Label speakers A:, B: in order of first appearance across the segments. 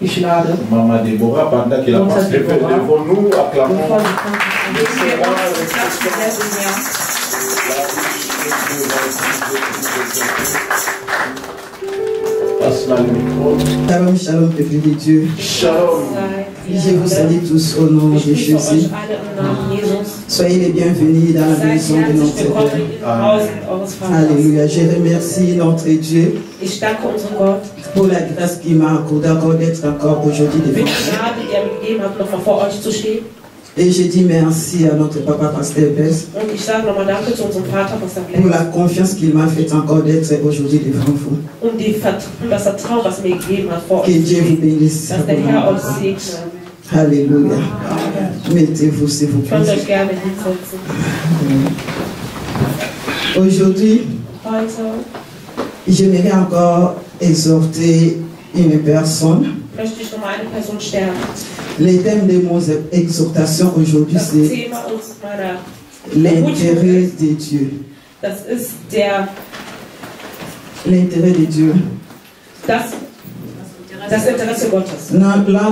A: Ich lade
B: Maman Déborah, pendant qu'il a passé devant nous, acclamons. Passe la micro.
C: Shalom, shalom, peuple de Dieu.
B: Shalom.
C: Je vous salue tous au nom de Jésus. Soyez les bienvenus dans la maison de notre Dieu. Alléluia. Je remercie notre Dieu pour la grâce qu'il m'a accordée encore d'être encore aujourd'hui devant vous. Et je dis merci à notre papa Pasteur Bess pour la confiance qu'il m'a fait encore d'être aujourd'hui devant vous. Que Dieu vous bénisse. Alléluia. Mettez-vous s'il vous plaît. Aujourd'hui, j'aimerais encore exhorter une personne. Le thème de mon exhortation aujourd'hui, c'est l'intérêt de Dieu. L'intérêt de Dieu. Là,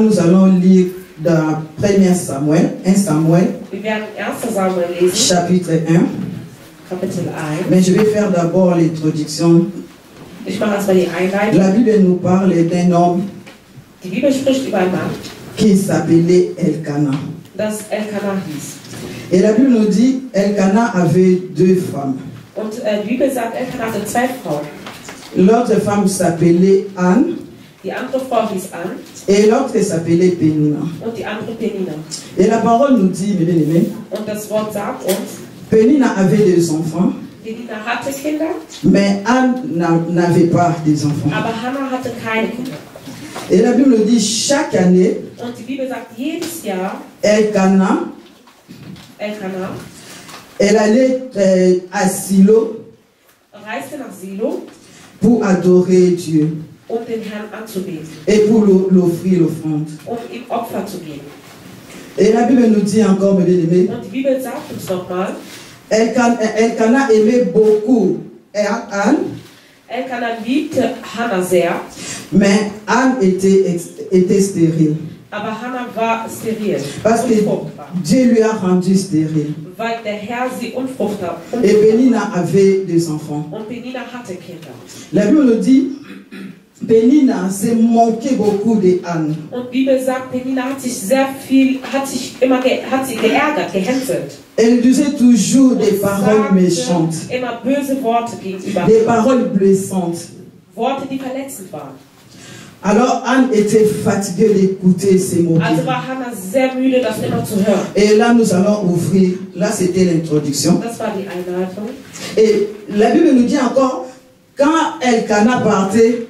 C: nous allons lire dans 1 Samuel, chapitre 1. Mais je vais faire d'abord l'introduction. La Bible nous parle d'un homme qui s'appelait Elkana. Et la Bible nous dit Elkana avait deux femmes. L'autre femme s'appelait Anne. Et l'autre s'appelait Pénina. Et la parole nous dit, mes bien-aimés, Pénina avait des enfants, mais Anne n'avait pas des enfants. Et la Bible nous dit chaque année, Elkana, elle allait à Silo pour adorer Dieu et pour l'offrir l'offrande. Et la Bible nous dit encore, mes bien-aimés, Elkana aimait beaucoup Anne. Mais Anne était stérile. Parce que Dieu lui a rendu stérile. Et Pénina avait des enfants. La Bible nous dit Pénina s'est moqué beaucoup de Anne. Elle disait toujours des paroles méchantes, des paroles blessantes. Alors Anne était fatiguée d'écouter ces mots. Et là nous allons ouvrir, là c'était l'introduction. Et la Bible nous dit encore, quand Elkana partait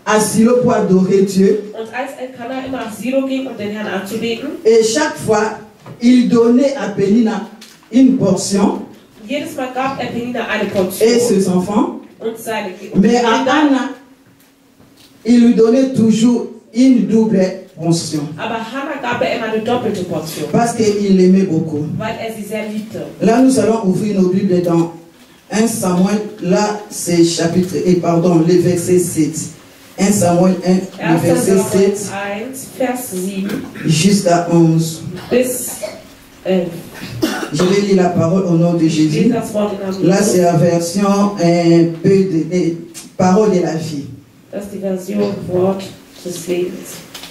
C: à Silo pour adorer Dieu, et chaque fois il donnait à Pénina une portion et ses enfants, mais à Anna il lui donnait toujours une double portion parce qu'il l'aimait beaucoup. Là nous allons ouvrir nos Bibles dans 1 Samuel, là c'est le verset 7. 1 Samuel 1, le verset 7 jusqu'à 11. Je vais lire la parole au nom de Jésus. Là c'est la version un peu de parole de la vie.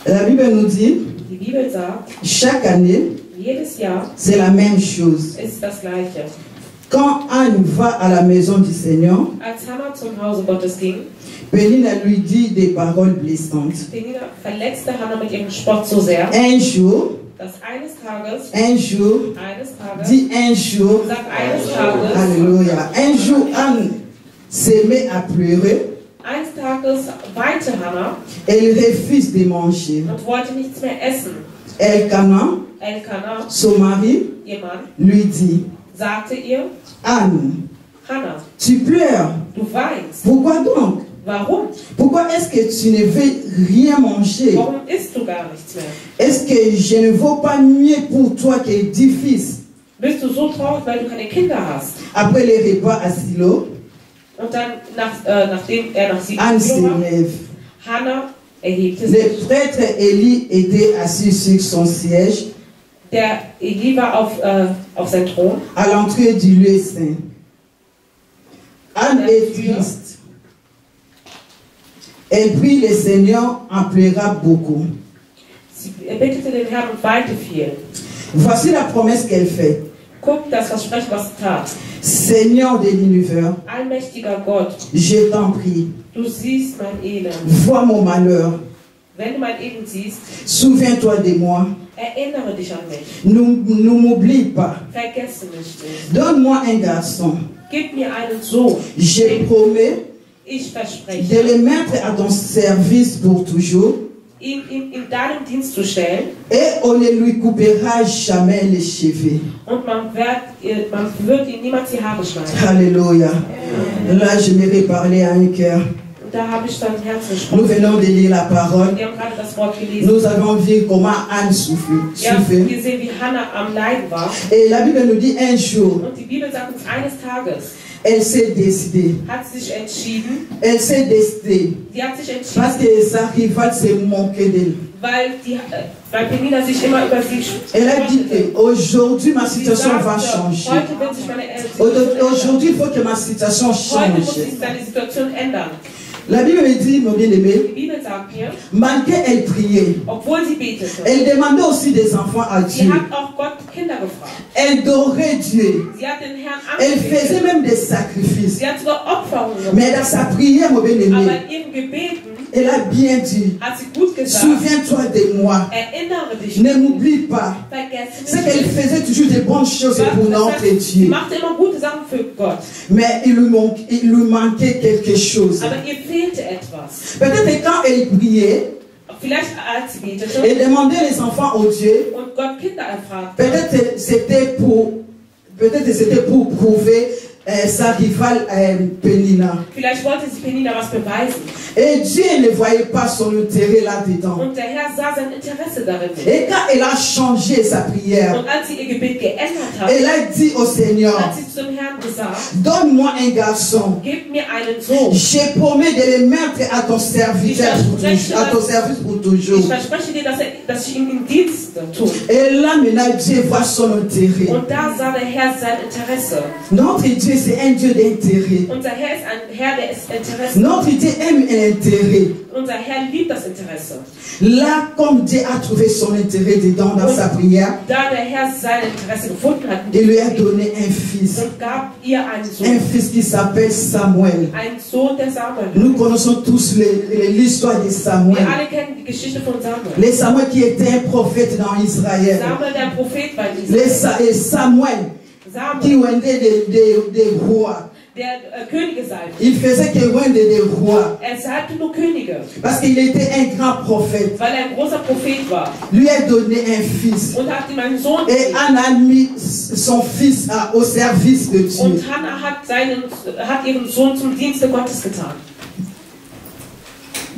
C: La Bible nous dit chaque année c'est la même chose. Quand Anne va à la maison du Seigneur, Pénina lui dit des paroles blessantes. Un jour, dit un jour, alléluia, un jour Anne se met à pleurer.
D: Eines Tages weinte Hannah
C: Elle refuse de manger.
D: und wollte nichts mehr essen.
C: Elkanah,
D: Elkanah,
C: son mari,
D: ihr Mann,
C: lui dit,
D: sagte ihr,
C: Anne,
D: Hannah,
C: tu pleures.
D: du weinst.
C: Pourquoi donc?
D: Warum?
C: Pourquoi est-ce que tu ne veux rien manger?
D: Warum isst du gar nichts mehr?
C: Est-ce que je ne vaux pas mieux pour toi que 10 fils?
D: Bist du so traurig, weil du keine Kinder hast?
C: Après les repas à Silo,
D: Und dann, nachdem er nach
C: Anne se
D: Silo war,
C: lève.
D: Hannah erhebte
C: Le
D: sich.
C: prêtre Élie était assis sur son siège
D: Der Eli war auf sein Thron.
C: à l'entrée du lieu saint. Anne est triste. Elle prie le Seigneur en pleura beaucoup.
D: Sie bittete den Herrn und weinte viel.
C: Voici la promesse qu'elle fait.
D: Guck, das Versprechen, was sie tat.
C: Seigneur de l'univers,
D: Allmächtiger Gott,
C: je t'en prie,
D: du siehst mein Elend.
C: vois mon malheur.
D: Wenn du mein Elend siehst,
C: Souviens-toi de moi.
D: erinnere dich an mich.
C: Ne m'oublie pas.
D: Vergesse mich nicht.
C: Donne-moi un garçon.
D: Gib mir einen Sohn.
C: Je promets
D: Ich
C: de
D: verspreche,
C: le mettre à ton service pour toujours.
D: ihn in deinem Dienst zu stellen.
C: Et on ne lui coupera jamais les cheveux.
D: Und man wird ihm niemals die Haare schneiden.
C: Alléluia. Là, j'aimerais parler à un cœur.
D: Und da habe ich dann ein Herz
C: Nous
D: gesprochen.
C: venons de lire la parole.
D: Wir haben gerade das Wort gelesen.
C: Nous avons vu comment Anne souffrait.
D: Wir haben gesehen, wie Hannah am Leiden war.
C: Et la Bible nous dit un jour,
D: Und die Bibel sagt uns, eines Tages
C: elle s'est décidée.
D: hat sie sich entschieden.
C: Elle s'est décidée.
D: Sie hat sich entschieden,
C: Parce que sa rivale se moquait d'elle.
D: weil Penina sich immer über sie
C: Elle a dit
D: spottete.
C: qu'aujourd'hui ma
D: Sie
C: situation va
D: sagte,
C: changer.
D: heute wird sich meine Situation ändern.
C: Aujourd'hui, il faut que ma situation
D: Heute muss
C: change.
D: sich seine Situation ändern.
C: La Bible me dit, mon bien-aimé,
D: Die Bibel sagt mir,
C: malgré elle priait,
D: obwohl sie betete,
C: elle demandait aussi des enfants à
D: sie
C: Dieu.
D: hat auch Gott Kinder gefragt.
C: Elle adorait Dieu.
D: Sie hat den Herrn
C: Elle
D: angebetet.
C: faisait même des sacrifices.
D: Sie hat sogar Opferungen gemacht.
C: Mais dans sa prière, mon
D: Aber
C: bien-aimé,
D: in ihren Gebeten
C: elle a bien dit,
D: hat sie gut gesagt,
C: souviens-toi de moi.
D: erinnere dich
C: Ne
D: an mich.
C: m'oublie pas.
D: Vergesse
C: C'est
D: mich
C: qu'elle
D: nicht.
C: faisait toujours de bonnes choses pour notre
D: Sie
C: Dieu.
D: machte immer gute Sachen für Gott.
C: Mais il lui manquait quelque chose.
D: Aber ihr fehlte etwas.
C: Peut-être quand elle priait,
D: Vielleicht als sie betete
C: elle demandait les enfants au Dieu.
D: und Gott Kinder erfragte.
C: Peut-être c'était pour prouver sa rivale Pénina.
D: Vielleicht wollte sie Penina was beweisen.
C: Et Dieu ne voyait pas son intérêt là-dedans.
D: Und der Herr sah sein Interesse darin nicht.
C: Et quand elle a changé sa prière,
D: Und als sie ihr Gebet geändert hat,
C: elle a dit au Seigneur,
D: hat sie zum Herrn gesagt,
C: donne-moi un garçon.
D: gib mir einen Sohn.
C: Je promets de le mettre à ton serviteur pour toujours, à ton service pour
D: Ich
C: toujours.
D: verspreche dir, dass ich ihm im Dienst tue.
C: Et là maintenant Dieu voit son intérêt.
D: Und da sah der Herr sein Interesse.
C: Notre Dieu c'est un Dieu d'intérêt.
D: Unser Herr ist ein Herr, der ist Interesse.
C: Notre Dieu aime l'intérêt.
D: Unser Herr liebt das Interesse.
C: Là, comme Dieu a trouvé son intérêt dedans dans sa prière,
D: Da der Herr sein Interesse gefunden hat,
C: il lui a donné un fils.
D: und gab ihr einen
C: Un
D: Sohn.
C: fils qui s'appelle Samuel.
D: Ein Sohn, der Samuel.
C: Nous connaissons tous l'histoire de
D: Wir
C: Samuel.
D: alle kennen die Geschichte von Samuel.
C: Le Samuel qui était un prophète dans Israël.
D: Samuel, der Prophet war in
C: Le
D: Israel.
C: et Samuel qui
D: Samuel,
C: rendait des rois.
D: der Könige salbte.
C: Il faisait que rendre des rois.
D: Er salbte nur Könige,
C: Parce qu'il était un grand prophète.
D: weil er ein großer Prophet war.
C: Lui a donné un fils.
D: Und hat ihm einen Sohn
C: Et
D: gegeben.
C: Anne a mis son fils au service de Dieu.
D: Und Hannah hat ihren Sohn zum Dienste Gottes getan.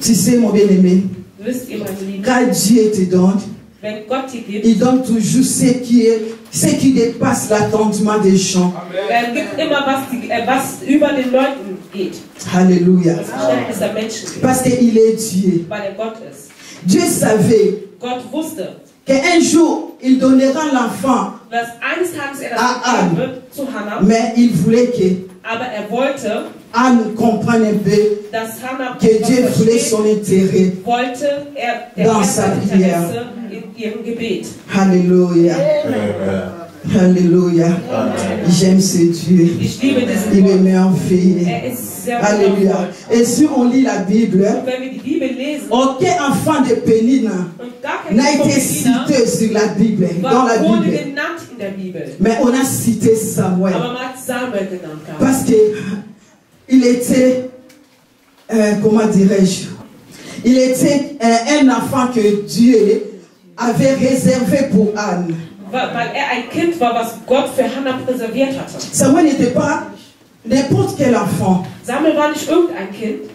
C: Tu sais, mon bien-aimé,
D: Wisst ihr, meine Lieben,
C: quand Dieu te donne,
D: wenn Gott dir gibt,
C: il donne toujours ce qui dépasse l'attendement des gens.
D: er gibt immer was über den Leuten geht.
C: Alléluia.
D: Das Verständnis der Menschen geht,
C: Parce qu'il est Dieu.
D: weil er Gott ist.
C: Dieu savait
D: Gott wusste,
C: qu'un jour, il donnera l'enfant,
D: dass eines Tages er
C: Ah,
D: das
C: Anne.
D: geben wird zu Hannah,
C: mais il voulait que
D: aber er wollte,
C: Anne comprenne un peu
D: dass Hannah
C: que Dieu voulait
D: versteht,
C: son intérêt.
D: wollte der
C: Dans
D: Herr
C: sa
D: sein
C: prière.
D: Interesse in ihrem Gebet.
C: Alléluia. Alléluia. J'aime ce Dieu.
D: Ich liebe diesen
C: Il est
D: Gott.
C: merveilleux.
D: Er ist sehr
C: Alléluia.
D: wundervoll.
C: Et si on lit la Bible,
D: Und wenn wir die Bibel lesen,
C: aucun enfant de Pénina
D: und gar kein
C: n'a
D: Kind von
C: été
D: Penina
C: cité sur la Bible, dans la
D: wurde
C: Bible.
D: genannt in der Bibel.
C: Mais on a cité Samuel.
D: Aber man hat Samuel genannt.
C: Parce que il était, comment dirais-je, il était un enfant que Dieu avait réservé pour Anne.
D: Weil ein Kind war, was Gott für Hannah präserviert hatte.
C: Samuel n'était pas n'importe quel enfant.
D: Samuel war nicht irgendein Kind.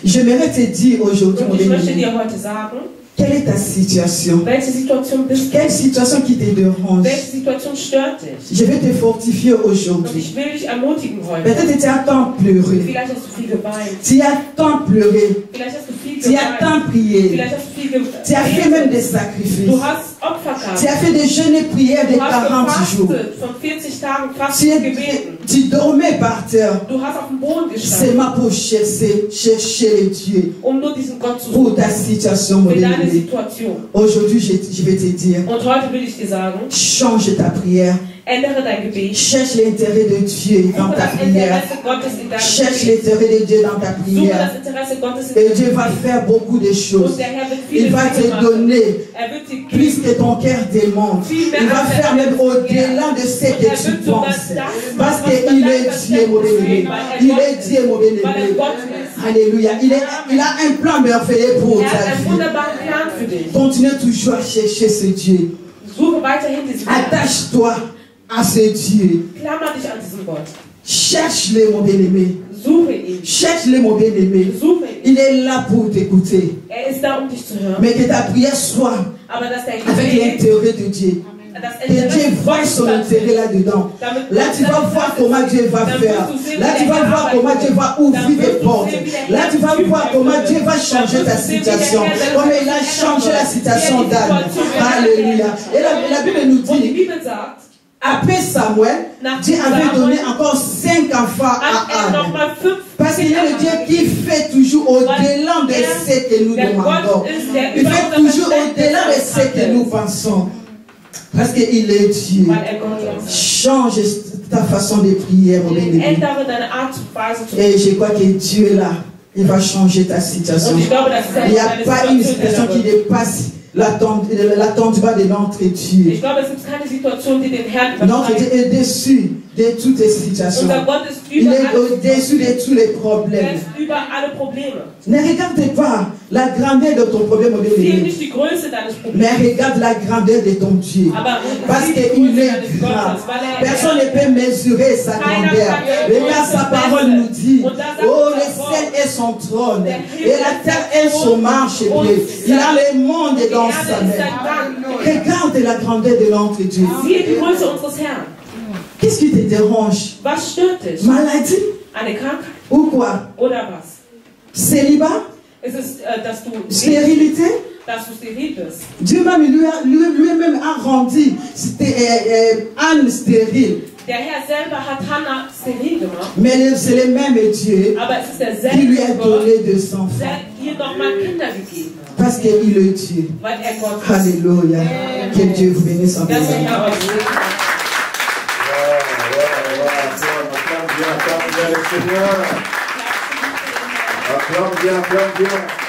C: J'aimerais te dire aujourd'hui,
D: Und ich möchte dir heute sagen,
C: quelle est ta situation?
D: welche Situation bist du?
C: Quelle situation qui te dérange?
D: Welche Situation stört dich?
C: Je vais te fortifier
D: Und
C: aujourd'hui.
D: ich will dich ermutigen heute.
C: Peut-être tu as tant pleuré.
D: Vielleicht hast du viel geweint.
C: Tu as tant pleuré.
D: Vielleicht hast du viel
C: Tu as tant
D: geweint.
C: prié.
D: Vielleicht hast du viel
C: Tu as fait même
D: geweint.
C: des sacrifices.
D: Du hast Opfer gehabt.
C: Tu as fait des jeûnes et prières de
D: Du hast
C: 40 jours.
D: gefastet, von 40 Tagen
C: Tu,
D: Fasten gebeten.
C: tu dormais par terre.
D: Du hast auf dem Boden gestanden,
C: Seulement pour chercher les dieux.
D: um nur diesen Gott zu
C: Pour
D: suchen.
C: ta situation, mon
D: Für deine
C: bien-aimé.
D: Situation.
C: Aujourd'hui, je vais te dire,
D: Und heute will ich dir sagen,
C: change ta prière.
D: ändere dein Gebet.
C: Cherche l'intérêt de Dieu dans
D: Suche
C: ta
D: das
C: prière.
D: Interesse Gottes in deinem
C: Cherche
D: Gebet.
C: l'intérêt de Dieu dans ta
D: Suche
C: prière.
D: das Interesse Gottes in
C: Et
D: deinem
C: Dieu va
D: Gebet.
C: faire beaucoup de choses.
D: Und der Herr wird
C: Il
D: viele
C: va
D: Dinge
C: te
D: machen.
C: donner
D: Wird dir
C: plus
D: geben.
C: que ton cœur demande. Il va faire même au-delà de ce que tu penses. Parce qu'il est Dieu, mon bien-aimé. Il est Dieu, mon
D: Weil er
C: bien-aimé.
D: Gott ist.
C: Alléluia. Il a un plan merveilleux pour
D: Er hat
C: ta
D: einen
C: vie.
D: wunderbaren Plan für dich.
C: Continue toujours à chercher ce Dieu.
D: Suche weiterhin diesen Gott.
C: Attache-toi à ce Dieu.
D: Klammer dich an diesen Gott.
C: Cherche-le, mon bien-aimé.
D: Suche ihn.
C: Cherche-le, mon bien-aimé.
D: Suche ihn.
C: Il est là pour t'écouter.
D: Er ist da, um dich zu hören.
C: Mais que ta prière soit
D: Aber dass dein
C: avec
D: Gebet,
C: l'intérêt de Dieu.
D: das
C: Que Dieu
D: Interesse
C: voit
D: Gottes
C: son intérêt là-dedans. Là, tu vas voir comment Dieu va faire. Là, tu vas voir comment Dieu va ouvrir des portes. Là, tu vas voir comment Dieu va changer ta situation. Comme il a changé la situation d'Anne. Alléluia. Et la Bible nous
D: Und die
C: dit,
D: Bibel sagt,
C: après Samuel, Dieu avait donné encore 5 enfants
D: hat
C: à Anne.
D: nochmal 5
C: Parce qu'il est le Dieu qui fait toujours au-delà de ce que nous
D: der
C: demandons.
D: Gott ist, der
C: Il
D: über
C: fait
D: unser
C: toujours
D: Verständnis
C: au-delà de ce que nous
D: handelt.
C: pensons. Parce qu'il est Dieu.
D: Weil er Gott ist.
C: Change ta façon de prier, mon bien-aimé.
D: Ändere deine Art und Weise zu
C: Et je crois que Dieu est là. Il va changer ta situation.
D: Und ich glaube, dass
C: Il n'y a
D: deine
C: pas une
D: Situation
C: situation qui
D: ändern wird.
C: dépasse l'attendement de notre Dieu.
D: Ich glaube, es gibt keine Situation, die den Herrn
C: Notre Dieu
D: überschreitet.
C: est dessus de toutes les situations.
D: Unser Gott ist
C: Il
D: über
C: est
D: alles.
C: au-dessus de tous les
D: Er
C: problèmes.
D: ist über alle Probleme.
C: Ne regarde pas la grandeur de ton problème, mon
D: Sieh
C: bien-aimé.
D: nicht die Größe deines
C: Mais
D: Problems,
C: regarde la grandeur de ton Dieu.
D: aber
C: Parce
D: sieh die
C: qu'il
D: Größe
C: est
D: deines
C: grand.
D: Gottes, weil
C: Personne ne peut mesurer sa grandeur. Regarde, sa parole nous dit, oh, le ciel est son trône, et la terre est son marchepied. Il a le monde dans sa main. Regarde la grandeur de notre Dieu.
D: Siehe die Größe unseres Herrn.
C: Qu'est-ce qui te dérange?
D: Was stört dich?
C: Maladie?
D: Eine Krankheit
C: Ou quoi?
D: oder was?
C: Célibat?
D: Ist es, dass du
C: Stérilité?
D: steril bist?
C: Dieu même lui-même a rendu Anne stérile.
D: Der Herr selber hat Hannah steril gemacht,
C: Mais c'est le même Dieu
D: aber es ist
C: qui lui a
D: derselbe Gott,
C: donné des enfants.
D: der ihr nochmal Kinder gegeben hat,
C: Parce qu'il est Dieu.
D: weil er Gott ist.
C: Alléluia. Que Dieu vous bénisse en
D: Dass der
C: bénisse.
D: Herr euch segnet.
B: Acclame bien le Seigneur. Acclame bien, acclame bien.